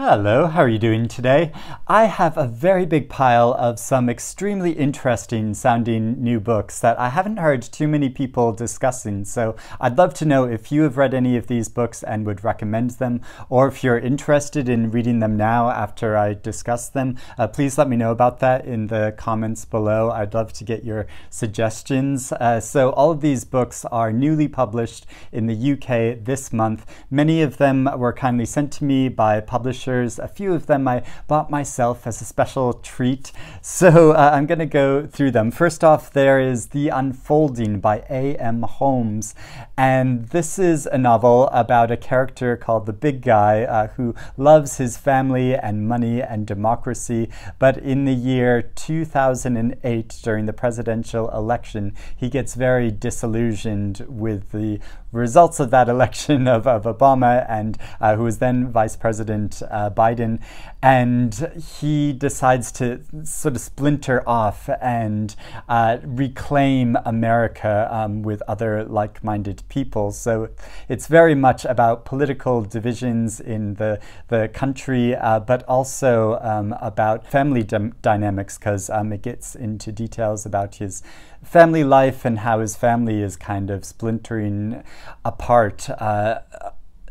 Hello, how are you doing today? I have a very big pile of some extremely interesting sounding new books that I haven't heard too many people discussing, so I'd love to know if you have read any of these books and would recommend them, or if you're interested in reading them now after I discuss them. Please let me know about that in the comments below. I'd love to get your suggestions. So all of these books are newly published in the UK this month. Many of them were kindly sent to me by publishers. A few of them I bought myself as a special treat. So I'm going to go through them. First off, there is The Unfolding by A.M. Holmes. And this is a novel about a character called the Big Guy who loves his family and money and democracy. But in the year 2008, during the presidential election, he gets very disillusioned with the results of that election of Obama, and who was then Vice President Biden, and he decides to sort of splinter off and reclaim America with other like-minded people. So it's very much about political divisions in the country, but also about family dynamics, because it gets into details about his family life and how his family is kind of splintering apart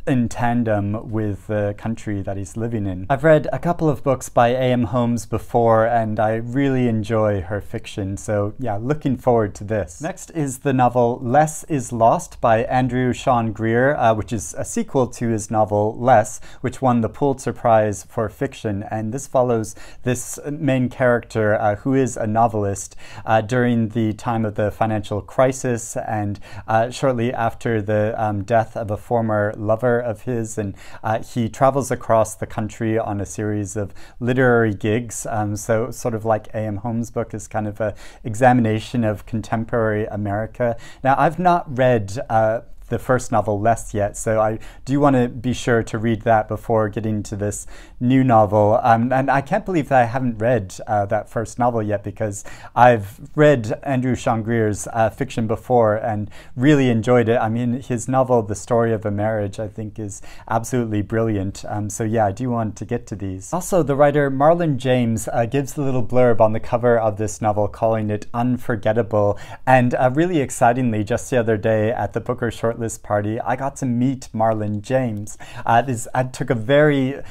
in tandem with the country that he's living in. I've read a couple of books by A.M. Holmes before, and I really enjoy her fiction, so yeah, looking forward to this. Next is the novel Less is Lost by Andrew Sean Greer, which is a sequel to his novel Less, which won the Pulitzer Prize for fiction, and this follows this main character who is a novelist during the time of the financial crisis and shortly after the death of a former lover of his, and he travels across the country on a series of literary gigs. So sort of like A.M. Holmes' book is kind of an examination of contemporary America. Now, I've not read the first novel, Less, yet, so I do want to be sure to read that before getting to this new novel. And I can't believe that I haven't read that first novel yet, because I've read Andrew Sean Greer's fiction before and really enjoyed it. I mean, his novel, The Story of a Marriage, I think is absolutely brilliant. So yeah, I do want to get to these. Also, the writer Marlon James gives a little blurb on the cover of this novel, calling it unforgettable. And really excitingly, just the other day at the Booker Shortlist party, I got to meet Marlon James. I took a very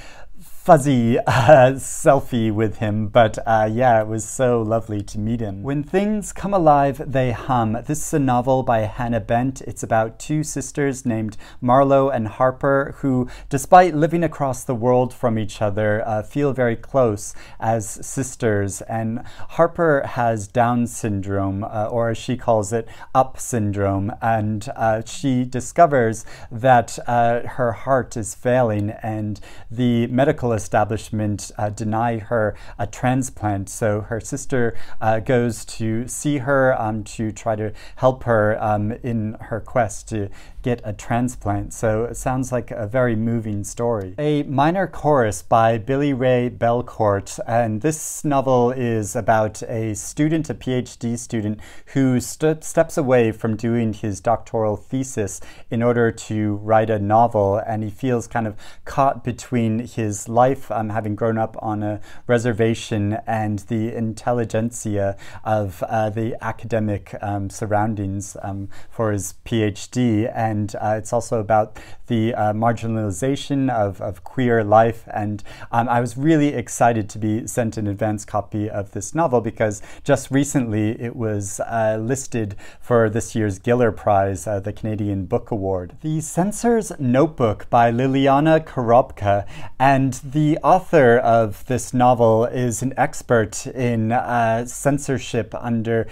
fuzzy selfie with him, but yeah, it was so lovely to meet him. When Things Come Alive, They Hum. This is a novel by Hannah Bent. It's about two sisters named Marlo and Harper who, despite living across the world from each other, feel very close as sisters. And Harper has Down syndrome, or as she calls it, Up syndrome, and she discovers that her heart is failing, and the medical establishment denied her a transplant. So her sister goes to see her to try to help her in her quest to get a transplant. So it sounds like a very moving story. A Minor Chorus by Billy Ray Belcourt, and this novel is about a student, a PhD student, who steps away from doing his doctoral thesis in order to write a novel, and he feels kind of caught between his life having grown up on a reservation and the intelligentsia of the academic surroundings for his PhD. And it's also about the marginalization of queer life. And I was really excited to be sent an advance copy of this novel, because just recently it was listed for this year's Giller Prize, the Canadian Book Award. The Censors Notebook by Liliana Corobca, and the author of this novel is an expert in censorship under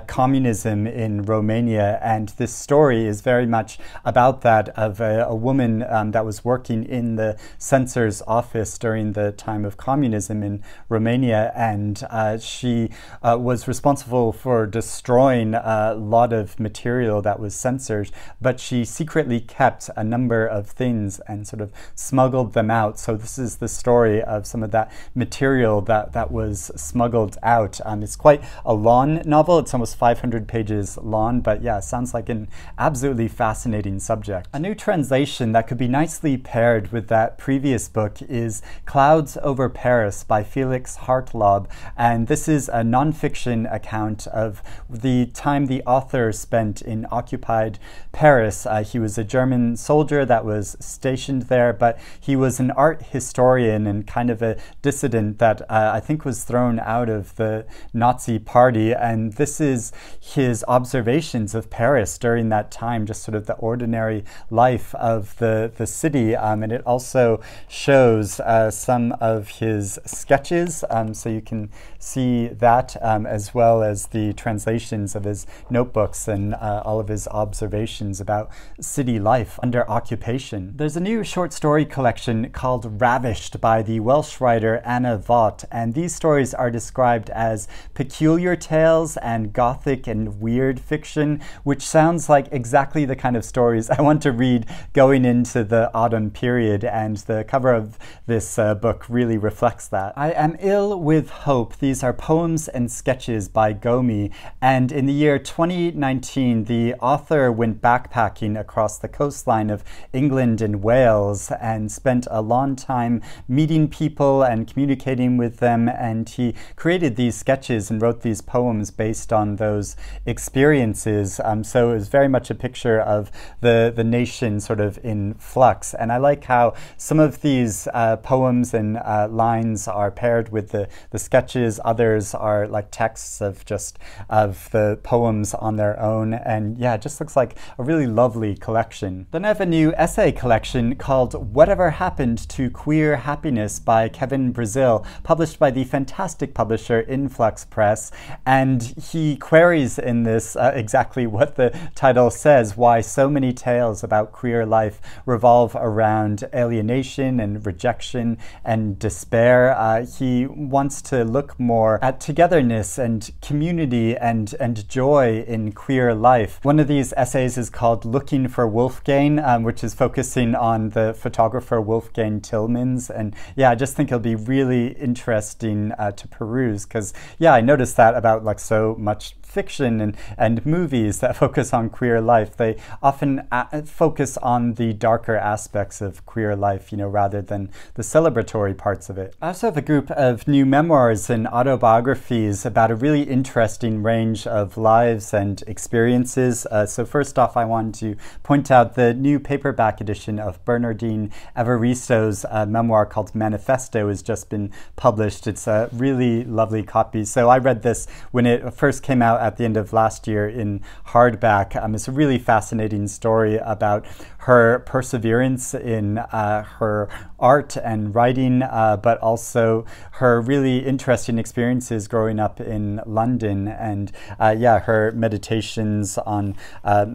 communism in Romania, and this story is very much about that, of a woman that was working in the censor's office during the time of communism in Romania, and she was responsible for destroying a lot of material that was censored, but she secretly kept a number of things and sort of smuggled them out. So this is the the story of some of that material that was smuggled out. It's quite a long novel. It's almost 500 pages long, but yeah, sounds like an absolutely fascinating subject. A new translation that could be nicely paired with that previous book is Clouds Over Paris by Felix Hartlaub, and this is a nonfiction account of the time the author spent in occupied Paris. He was a German soldier that was stationed there, but he was an art historian and kind of a dissident that I think was thrown out of the Nazi party, and this is his observations of Paris during that time, just sort of the ordinary life of the city, and it also shows some of his sketches, so you can see that, as well as the translations of his notebooks and all of his observations about city life under occupation. There's a new short story collection called Ravished by the Welsh writer Anna Vaught, and these stories are described as peculiar tales and gothic and weird fiction, which sounds like exactly the kind of stories I want to read going into the autumn period, and the cover of this book really reflects that. I Am Ill with Hope. These are poems and sketches by Gommie, and in the year 2019 the author went backpacking across the coastline of England and Wales and spent a long time meeting people and communicating with them, and he created these sketches and wrote these poems based on those experiences. So it was very much a picture of the nation sort of in flux, and I like how some of these poems and lines are paired with the sketches. Others are like texts of the poems on their own, and yeah, it just looks like a really lovely collection. Then I have a new essay collection called Whatever Happened to Queer Happiness by Kevin Brazil, published by the fantastic publisher Influx Press, and he queries in this exactly what the title says, why so many tales about queer life revolve around alienation and rejection and despair. He wants to look more at togetherness and community and joy in queer life. One of these essays is called Looking for Wolfgang, which is focusing on the photographer Wolfgang Tillmans, and yeah, I just think it'll be really interesting to peruse, because yeah, I noticed that about like so much fiction and movies that focus on queer life. They often focus on the darker aspects of queer life, you know, rather than the celebratory parts of it. I also have a group of new memoirs and autobiographies about a really interesting range of lives and experiences. So first off, I want to point out the new paperback edition of Bernardine Evaristo's memoir called Manifesto has just been published. It's a really lovely copy. So I read this when it first came out at the end of last year in hardback. It's a really fascinating story about her perseverance in her art and writing, but also her really interesting experiences growing up in London, and yeah, her meditations on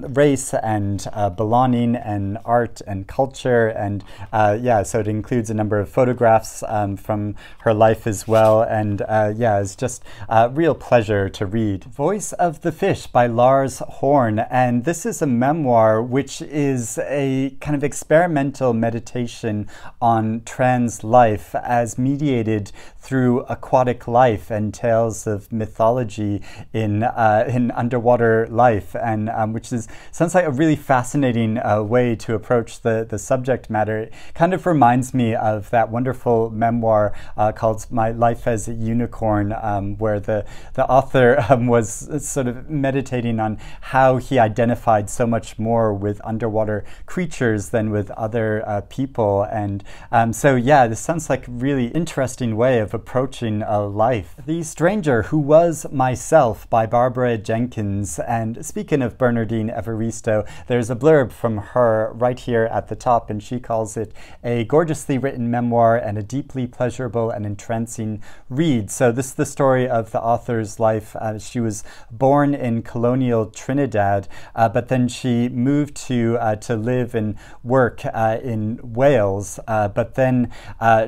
race and belonging and art and culture, and yeah, so it includes a number of photographs from her life as well, and yeah, it's just a real pleasure to read. Voice of the Fish by Lars Horn, and this is a memoir which is a kind of experimental meditation on trans life as mediated through aquatic life and tales of mythology in underwater life, and which sounds like a really fascinating way to approach the subject matter. It kind of reminds me of that wonderful memoir called My Life as a Unicorn, where the author was sort of meditating on how he identified so much more with underwater creatures than with other people, and so yeah, this sounds like a really interesting way of approaching life. The Stranger Who Was Myself by Barbara Jenkins, and speaking of Bernardine Evaristo, there's a blurb from her right here at the top, and she calls it a gorgeously written memoir and a deeply pleasurable and entrancing read. So this is the story of the author's life. She was born in colonial Trinidad, but then she moved to live and work in Wales, but then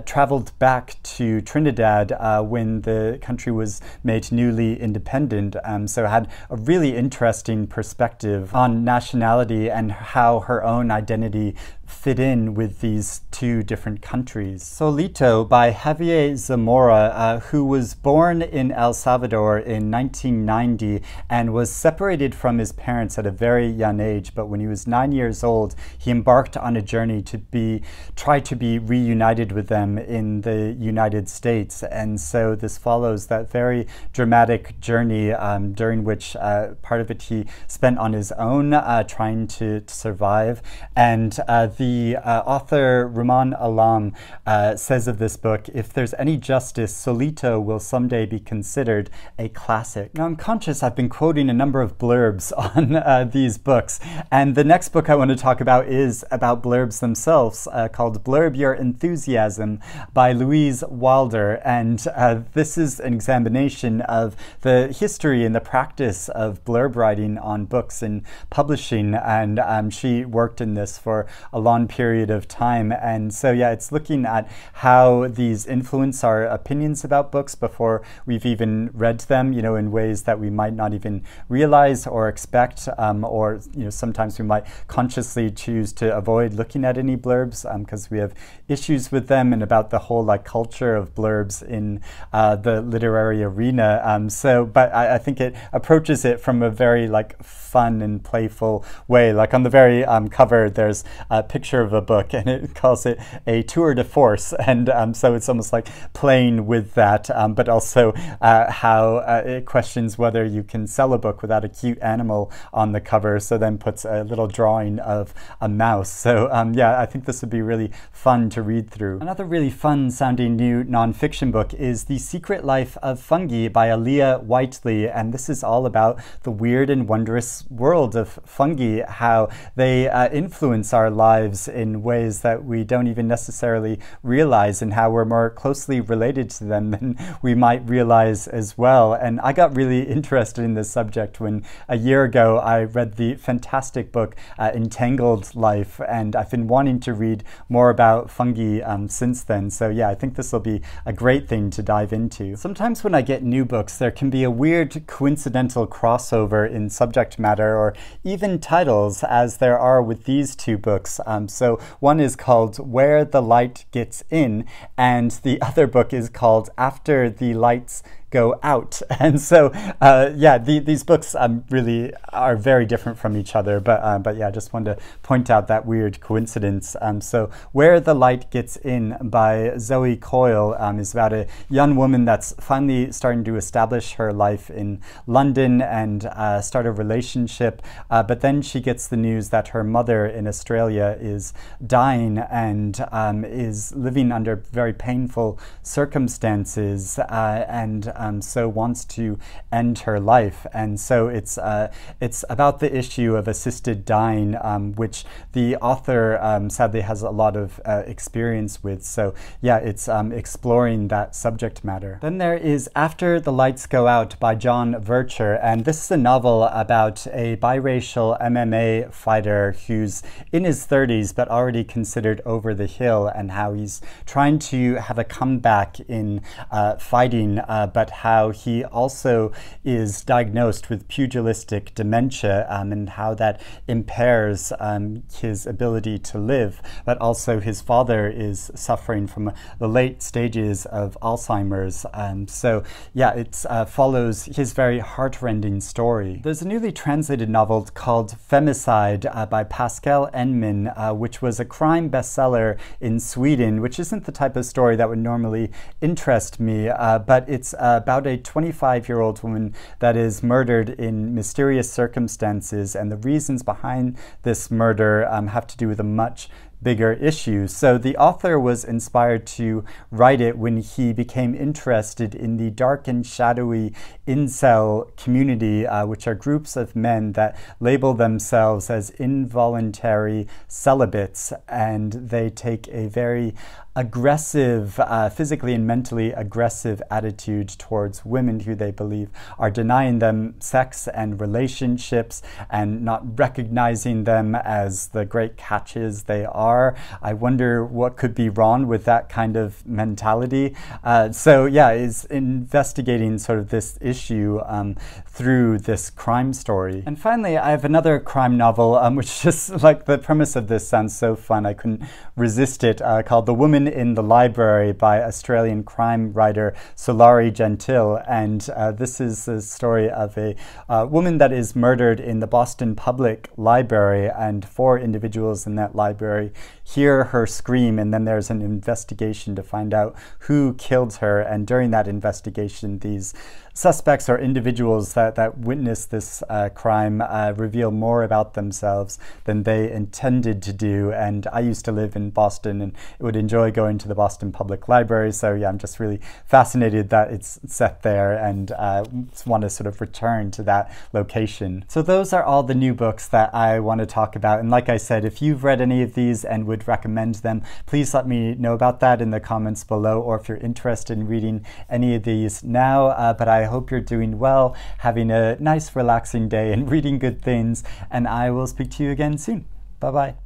traveled back to Trinidad when the country was made newly independent. So had a really interesting perspective on nationality and how her own identity fit in with these two different countries. Solito by Javier Zamora, who was born in El Salvador in 1990 and was separated from his parents at a very young age, but when he was 9 years old, he embarked on a journey to try to be reunited with them in the United States. And so this follows that very dramatic journey during which part of it he spent on his own trying to survive. And the author Ruman Alam says of this book, if there's any justice, Solito will someday be considered a classic. Now I'm conscious I've been quoting a number of blurbs on these books, and the next book I want to talk about is about blurbs themselves, called Blurb Your Enthusiasm by Louise Willder. And this is an examination of the history and the practice of blurb writing on books and publishing, and she worked in this for a long period of time. And so yeah, it's looking at how these influence our opinions about books before we've even read them, in ways that we might not even realize or expect, or sometimes we might consciously choose to avoid looking at any blurbs because we have issues with them, and about the whole culture of blurbs in the literary arena. But I think it approaches it from a very fun and playful way. On the very cover, there's a picture of a book, and it calls it a tour de force, and so it's almost like playing with that, but also how it questions whether you can sell a book without a cute animal on the cover, so then puts a little drawing of a mouse. So yeah, I think this would be really fun to read through. Another really fun sounding new nonfiction book is The Secret Life of Fungi by Aliya Whiteley, and this is all about the weird and wondrous world of fungi, how they influence our lives in ways that we don't even necessarily realize, and how we're more closely related to them than we might realize as well. And I got really interested in this subject when a year ago I read the fantastic book Entangled Life, and I've been wanting to read more about fungi since then. So yeah, I think this will be a great thing to dive into. Sometimes when I get new books, there can be a weird coincidental crossover in subject matter or even titles, as there are with these two books. So one is called Where the Light Gets In, and the other book is called After the Lights Go Out. And so yeah, these books really are very different from each other, but yeah, I just wanted to point out that weird coincidence. So Where the Light Gets In by Zoe Coyle is about a young woman that's finally starting to establish her life in London and start a relationship, but then she gets the news that her mother in Australia is dying and is living under very painful circumstances, and so wants to end her life. And so it's about the issue of assisted dying, which the author sadly has a lot of experience with. So yeah, it's exploring that subject matter. Then there is After the Lights Go Out by John Vercher, and this is a novel about a biracial MMA fighter who's in his 30s but already considered over the hill, and how he's trying to have a comeback in fighting, but how he also is diagnosed with pugilistic dementia, and how that impairs his ability to live. But also his father is suffering from the late stages of Alzheimer's. So yeah, it follows his very heartrending story. There's a newly translated novel called Femicide by Pascal Enman, which was a crime bestseller in Sweden, which isn't the type of story that would normally interest me, but it's about a 25-year-old woman that is murdered in mysterious circumstances, and the reasons behind this murder have to do with a much bigger issue. So the author was inspired to write it when he became interested in the dark and shadowy incel community, which are groups of men that label themselves as involuntary celibates, and they take a very aggressive, physically and mentally aggressive attitude towards women who they believe are denying them sex and relationships and not recognizing them as the great catches they are. are. I wonder what could be wrong with that kind of mentality. So yeah, is investigating sort of this issue through this crime story. And finally, I have another crime novel, which just like the premise of this sounds so fun, I couldn't resist it, called The Woman in the Library by Australian crime writer Sulari Gentile. And this is the story of a woman that is murdered in the Boston Public Library, and 4 individuals in that library hear her scream, and then there's an investigation to find out who killed her. And during that investigation, these suspects or individuals that witnessed this crime reveal more about themselves than they intended to do. And I used to live in Boston and would enjoy going to the Boston Public Library, so yeah, I'm just really fascinated that it's set there, and want to sort of return to that location. So those are all the new books that I want to talk about, and like I said, if you've read any of these and would recommend them, please let me know about that in the comments below, or if you're interested in reading any of these now. But I hope you're doing well, having a nice relaxing day and reading good things, and I will speak to you again soon. Bye-bye.